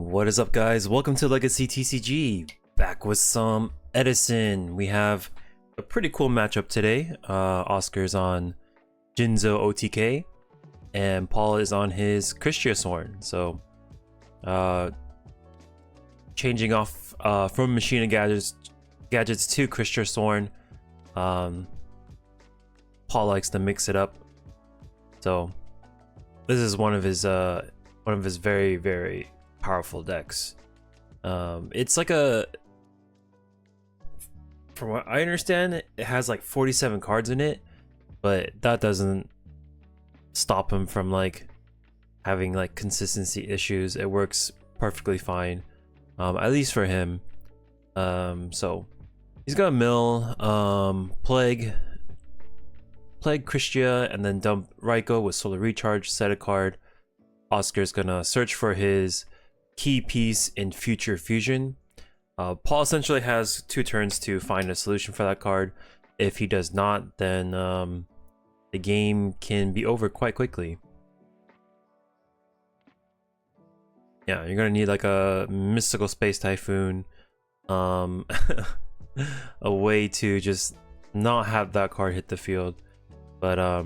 What is up, guys? Welcome to Legacy TCG. Back with some Edison. We have a pretty cool matchup today. Oscar's on Jinzo OTK and Paul is on his Kristyasworn. So changing off from Machine and Gadgets to Kristyasworn. Paul likes to mix it up. So this is one of his very, very powerful decks. It's like from what I understand, it has like 47 cards in it, but that doesn't stop him from like having like consistency issues. It works perfectly fine, at least for him. So he's gonna mill Plague Kristya and then dump Raiko with Solar Recharge, set a card. Oscar's gonna search for his key piece in Future Fusion. Paul essentially has 2 turns to find a solution for that card. If he does not, then the game can be over quite quickly. Yeah, you're gonna need like a Mystical Space Typhoon, a way to just not have that card hit the field. But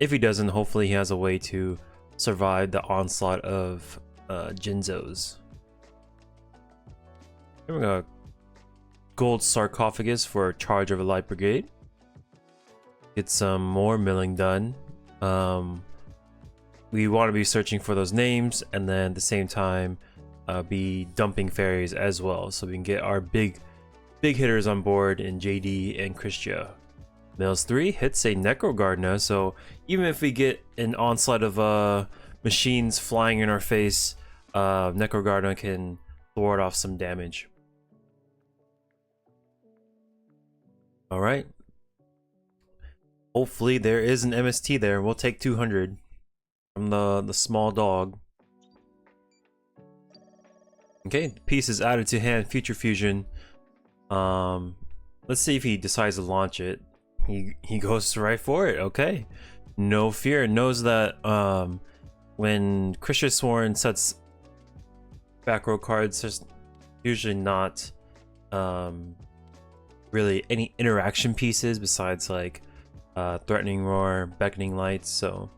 if he doesn't, hopefully he has a way to survive the onslaught of Jinzos. Here we go. Gold Sarcophagus for Charge of a Light Brigade. Get some more milling done. We want to be searching for those names and then at the same time be dumping fairies as well, so we can get our big hitters on board in JD and Kristya. Mills 3 hits a Necrogardna, so even if we get an onslaught of machines flying in our face, Necrogardna can thwart off some damage. Alright. Hopefully there is an MST there. We'll take 200 from the small dog. Okay, the piece is added to hand, Future Fusion. Let's see if he decides to launch it. He goes right for it. Okay, no fear. Knows that when Kristyasworn sets back row cards, there's usually not really any interaction pieces besides like Threatening Roar, Beckoning Lights, so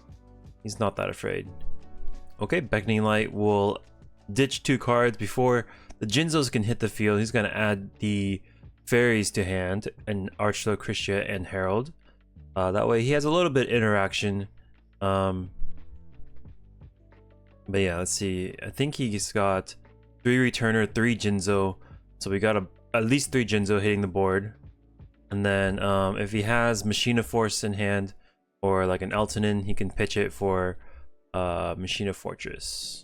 he's not that afraid. Okay, Beckoning Light will ditch 2 cards before the Jinzos can hit the field. He's gonna add the fairies to hand and Archlord, Kristya, and Herald. That way he has a little bit of interaction. But yeah, let's see. I think he's got 3 Returner, 3 Jinzo. So we got at least 3 Jinzo hitting the board. And then if he has Machine of Force in hand or like an Eltonin, he can pitch it for Machine of Fortress.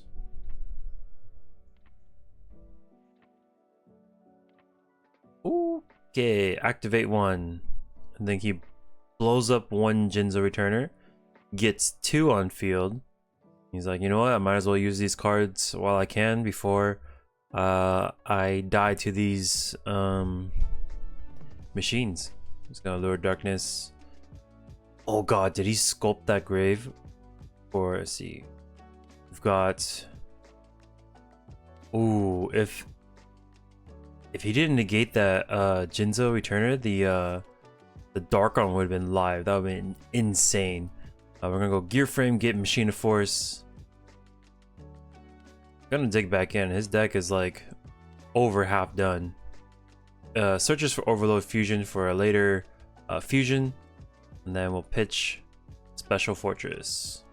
Okay, activate 1. I think he blows up 1 Jinzo Returner, gets 2 on field. He's like, you know what, I might as well use these cards while I can before I die to these machines. He's gonna lure Darkness. Oh god, did he sculpt that grave? Or let's see. We've got, ooh, if he didn't negate that Jinzo Returner, the Darkon would have been live. That would have been insane. We're gonna go Gear Frame, get Machine of Force. Gonna dig back in. His deck is like over half done. Searches for Overload Fusion for a later fusion, and then we'll pitch Special Fortress.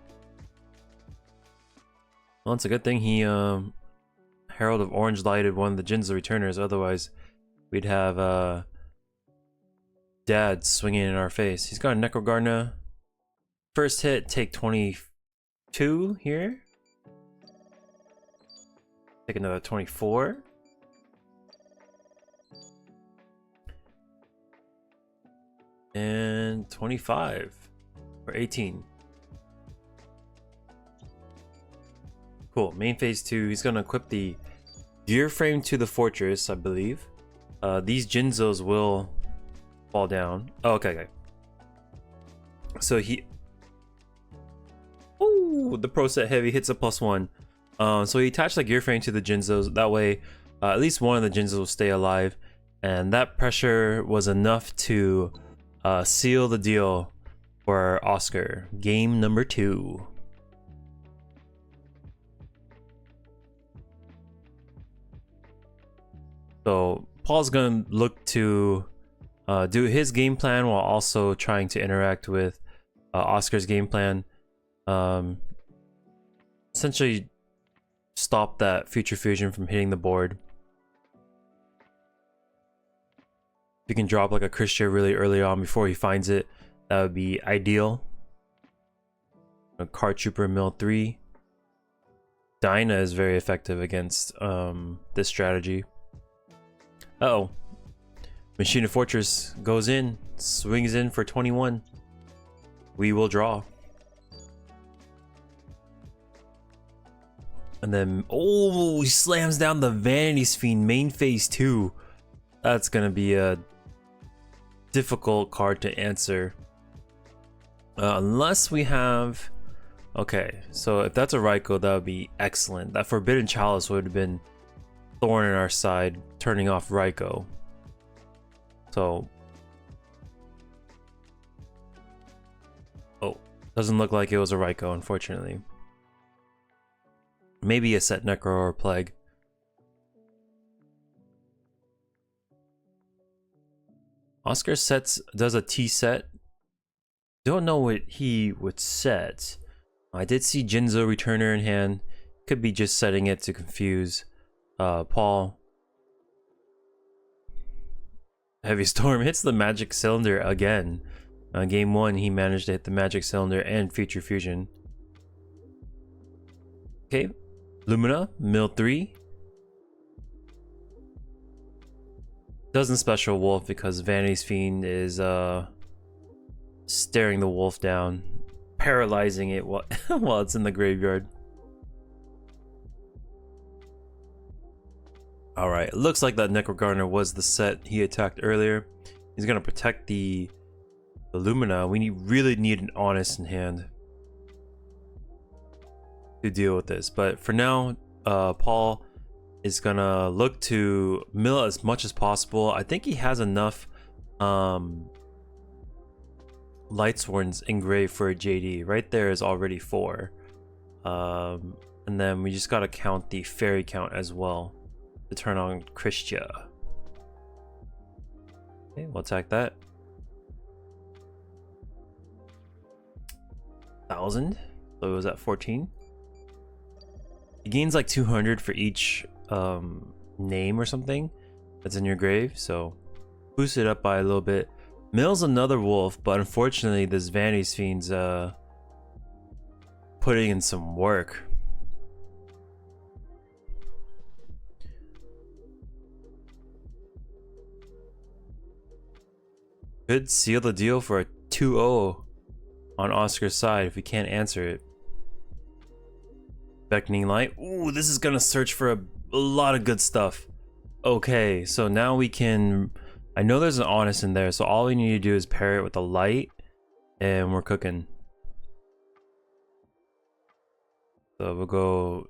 Well, it's a good thing he Herald of Orange lighted one of the Jinzo Returners, otherwise we'd have Dad swinging in our face. He's got a Necrogardna. First hit, take 22 here. Take another 24. And 25 for 18. Cool. Main phase 2, he's gonna equip the Gear Frame to the Fortress, I believe. These Jinzos will fall down. Oh, okay. So he... Oh, the Pro Set Heavy hits a +1. So he attached the gear frame to the Jinzos. That way, at least one of the Jinzos will stay alive. And that pressure was enough to seal the deal for Oscar. Game number 2. So Paul's gonna look to do his game plan while also trying to interact with Oscar's game plan. Essentially stop that future fusion from hitting the board. If you can drop like a Kristya really early on before he finds it, that would be ideal. A Card Trooper mill 3. Dyna is very effective against this strategy. Uh-oh. Machine of Fortress goes in, swings in for 21. We will draw. And then, oh, he slams down the Vanity's Fiend main phase 2. That's gonna be a difficult card to answer. Unless we have... Okay, so if that's a Raikou, that would be excellent. That Forbidden Chalice would have been thorn in our side, turning off Raikou. So... Oh, doesn't look like it was a Raikou, unfortunately. Maybe a set Necro or a Plague. Oscar does a T set. Don't know what he would set. I did see Jinzo Returner in hand. Could be just setting it to confuse Paul. Heavy Storm hits the Magic Cylinder again. Game 1, he managed to hit the Magic Cylinder and Future Fusion. Okay, Lumina, mill 3. Doesn't special Wolf because Vanity's Fiend is staring the Wolf down, paralyzing it while it's in the graveyard. Alright, it looks like that Necrogarner was the set he attacked earlier. He's gonna protect the Lumina. We really need an Honest in hand to deal with this, but for now, Paul is gonna look to mill as much as possible. I think he has enough Lightsworns engraved for a JD. Right there is already 4. And then we just gotta count the fairy count as well to turn on Kristya. Okay, we'll attack that. 1,000. So it was at 14. It gains like 200 for each name or something that's in your grave, so boost it up by a little bit. Mill's another wolf, but unfortunately this Vanity's Fiend's putting in some work. Could seal the deal for a 2-0 on Oscar's side if we can't answer it. Beckoning Light. Ooh, this is gonna search for a lot of good stuff. Okay, so now we can... I know there's an Honest in there, so all we need to do is pair it with a Light, and we're cooking. So we'll go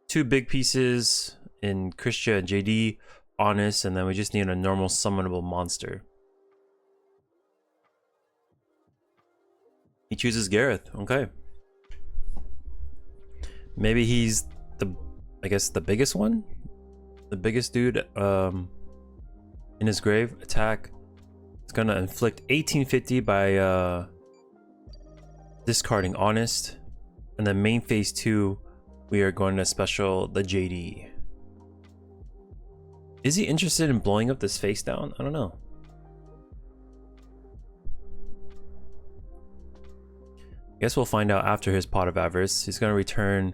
2 big pieces in Kristya and JD, Honest, and then we just need a normal summonable monster. He chooses Gareth. Okay. Maybe he's the, I guess, the biggest one? The biggest dude in his grave. Attack. It's gonna inflict 1850 by discarding Honest. And then main phase 2, we are going to special the JD. Is he interested in blowing up this face down? I don't know. Guess we'll find out after his Pot of Avarice. He's gonna return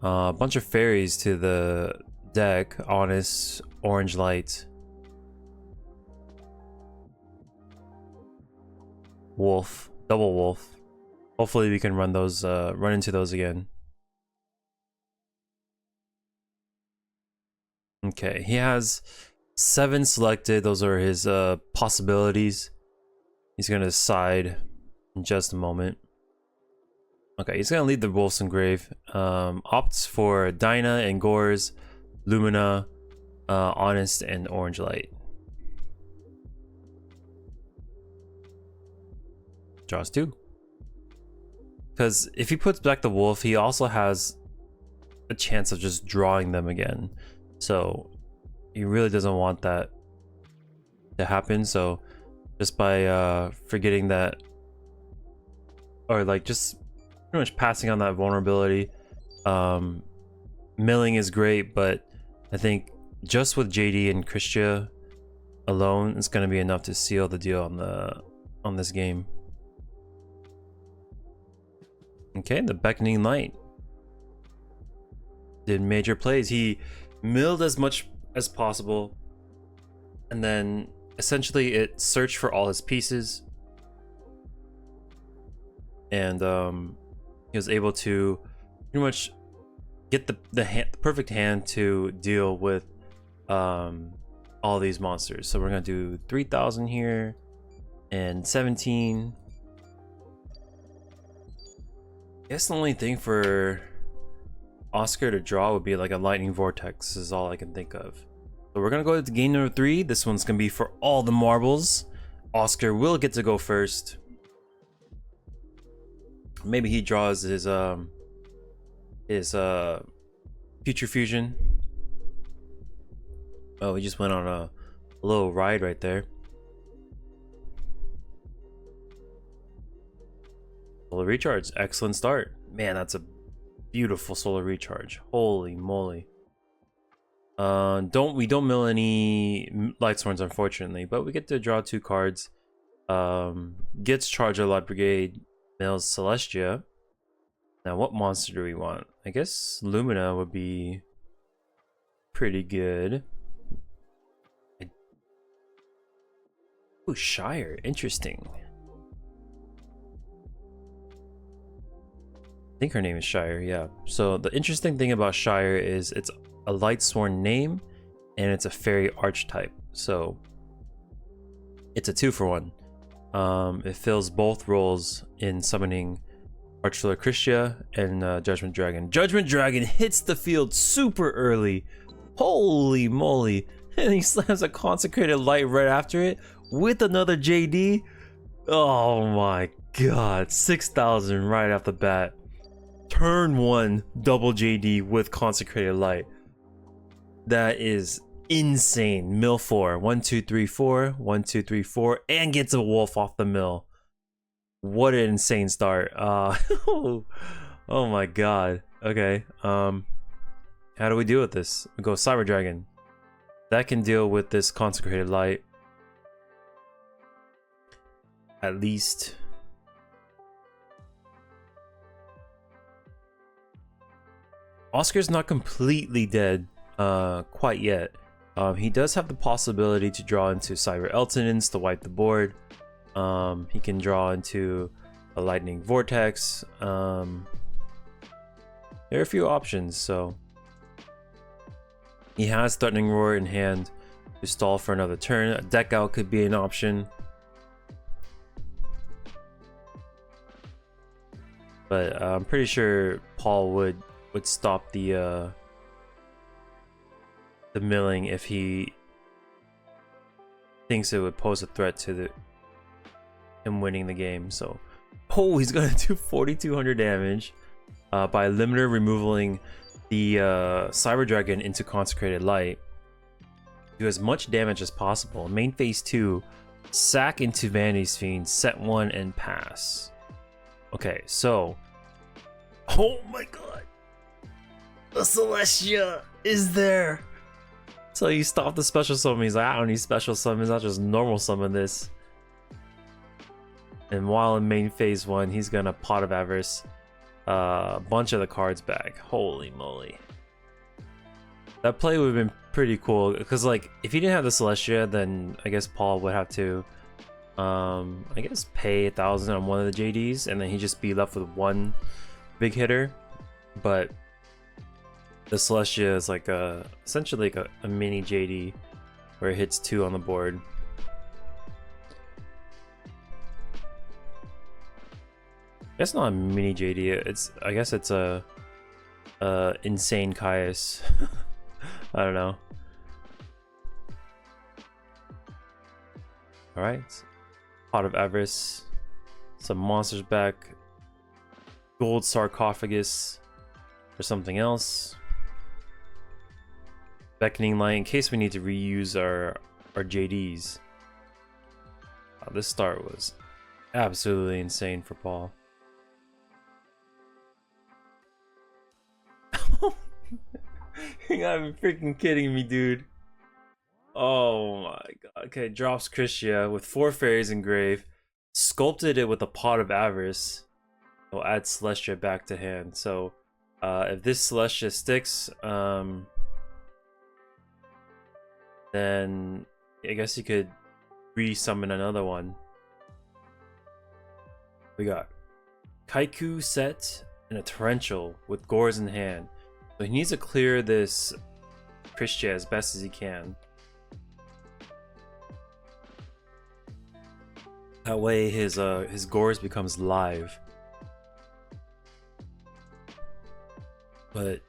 a bunch of fairies to the deck. Honest, Orange Light, Wolf, Double Wolf. Hopefully we can run those, run into those again. Okay, he has 7 selected. Those are his possibilities. He's gonna decide in just a moment. Okay, he's gonna lead the Wolf's Engrave. Opts for Dinah and Gores, Lumina, Honest, and Orange Light. Draws 2. Because if he puts back the Wolf, he also has a chance of just drawing them again. So he really doesn't want that to happen. So just by forgetting that, or like just pretty much passing on that vulnerability, milling is great, but I think just with JD and Krystya alone, it's going to be enough to seal the deal on this game. Okay, the Beckoning Light did major plays. He milled as much as possible, and then essentially it searched for all his pieces, and he was able to pretty much get the perfect hand to deal with all these monsters. So we're gonna do 3,000 here and 17. I guess the only thing for Oscar to draw would be like a lightning vortex is all I can think of. So we're gonna go to game number 3. This one's gonna be for all the marbles. Oscar will get to go first. Maybe he draws his future fusion. Oh, he just went on a little ride right there. Solar recharge, excellent start. Man, that's a beautiful solar recharge. Holy moly. We don't mill any Lightsworns, unfortunately, but we get to draw 2 cards. Gets Charger Light Brigade, mills Celestia. Now what monster do we want? I guess Lumina would be pretty good. Ooh, Shire, interesting. I think her name is Shire, yeah. So the interesting thing about Shire is it's a Lightsworn name and it's a fairy archetype. So it's a 2-for-1. It fills both roles in summoning Archfighter Krystya and Judgment Dragon. Judgment Dragon hits the field super early. Holy moly. And he slams a Consecrated Light right after it with another JD. Oh my god. 6,000 right off the bat. Turn 1 double JD with Consecrated Light. That is insane. Mill 4. 1, 2, 3, 4. 1, 2, 3, 4. And gets a wolf off the mill. What an insane start. Oh my god. Okay. How do we deal with this? We go Cyber Dragon. That can deal with this Consecrated Light. At least. Oscar's not completely dead quite yet. He does have the possibility to draw into Cyber Eltonins to wipe the board. He can draw into a Lightning Vortex. There are a few options, so he has Threatening Roar in hand to stall for another turn. A deck out could be an option, but I'm pretty sure Paul would stop the milling if he thinks it would pose a threat to him winning the game. So, oh, he's gonna do 4,200 damage by limiter removing the Cyber Dragon into Consecrated Light. Do as much damage as possible. Main phase 2, sack into Vanity's Fiend, set 1 and pass. Okay, so, oh my god, the Celestia is there. So you stop the special summon. He's like, I don't need special summons, I'll just normal summon this. And while in main phase 1, he's gonna Pot of Avarice a bunch of the cards back. Holy moly. That play would have been pretty cool, because like if he didn't have the Celestia, then I guess Paul would have to I guess pay 1,000 on one of the JDs, and then he'd just be left with one big hitter. But the Celestia is like essentially like a mini JD where it hits 2 on the board. It's not a mini JD. I guess it's a insane Caius. I don't know. All right, Pot of Avarice, some monsters back, gold sarcophagus, or something else. Beckoning Light in case we need to reuse our JDs. This start was absolutely insane for Paul. You gotta be freaking kidding me, dude. Oh my god. Okay, drops Krystya with 4 fairies engraved. Sculpted it with a Pot of Avarice. We'll add Celestia back to hand. So if this Celestia sticks, then I guess you could re-summon another one. We got Kaiku set and a Torrential with Gores in hand. So he needs to clear this Krystya as best as he can. That way his Gores becomes live. But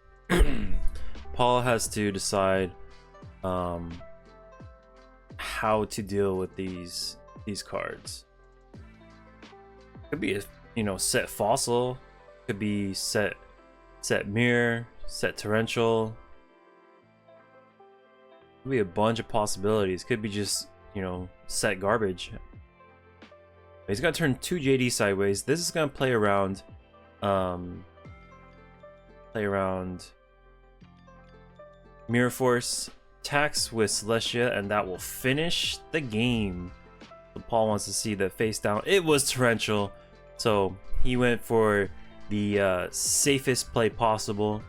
Paul has to decide how to deal with these cards. Could be a, you know, set Fossil, could be set Mirror, set Torrential. Could be a bunch of possibilities. Could be just, you know, set garbage. He's gonna turn 2 JD sideways. This is gonna play around Mirror Force, attacks with Celestia, and that will finish the game. So Paul wants to see the face down. It was Torrential, so he went for the safest play possible,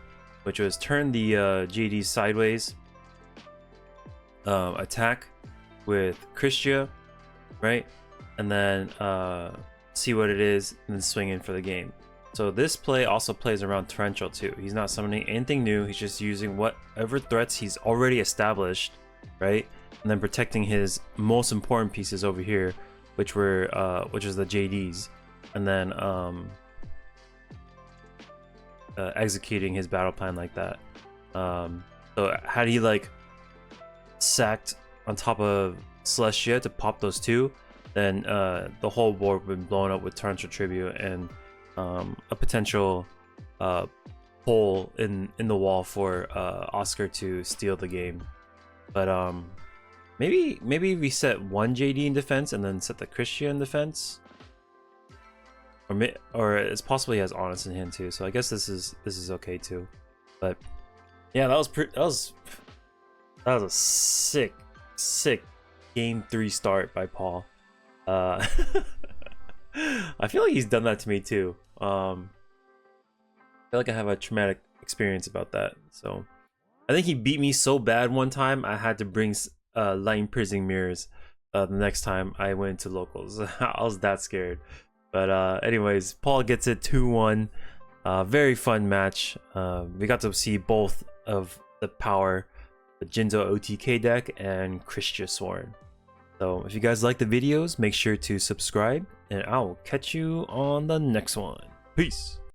which was turn the JD sideways, attack with Krystya, right, and then see what it is, and then swing in for the game. So this play also plays around Torrential too. He's not summoning anything new. He's just using whatever threats he's already established, right? And then protecting his most important pieces over here, which is the JDs, and then executing his battle plan like that. So had he like sacked on top of Celestia to pop those 2, then the whole board would be blown up with Torrential Tribute and a potential hole in the wall for Oscar to steal the game. But maybe we set 1 JD in defense and then set the Krystya in defense, or it's possible he has Honest in hand too. So I guess this is okay too. But yeah, that was a sick game 3 start by Paul. I feel like he's done that to me too. I feel like I have a traumatic experience about that. So I think he beat me so bad one time I had to bring Lightning Piercing Mirrors the next time I went to locals. I was that scared. But anyways, Paul gets it 2-1. Very fun match. We got to see both of the power, the Jinzo OTK deck and Kristyasworn. So if you guys like the videos, make sure to subscribe, and I will catch you on the next one. Peace.